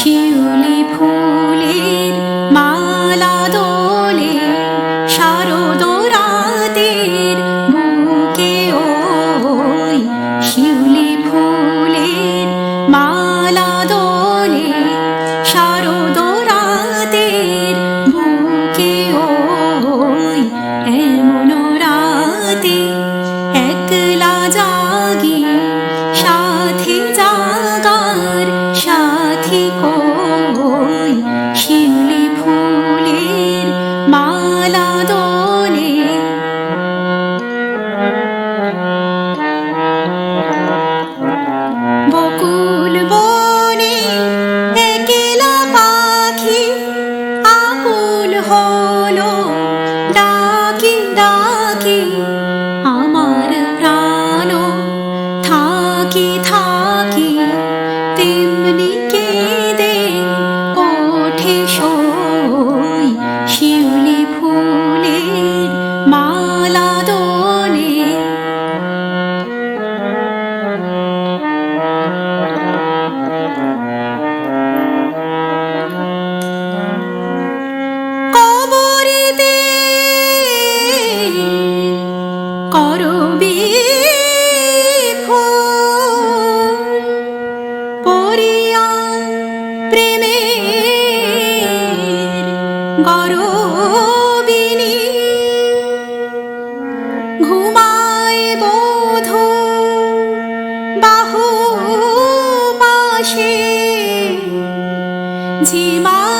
শিউলি ফুলের মালা দোলে শারদ রাতের বুকে ওই শিউলি ফুলের মালা দোলে শারদ রাতের বুকে ওই এমন রাতে একলা জাগি সাথী জাগার সাথী কই শিউলি ফুলের মালা দোলে বকুল বনে একলা পাখি আকুল হলো ডাকি ডাকি আমার প্রাণ থাকি থাকি তেমনি কেঁদে ওঠে সই শিউলি ফুলের মালা দোলে কবরেতে করবি ফুল পরিয়া প্রেমের গরবিনী ঘুমায় বধূ বাহু পাশে ঝিমা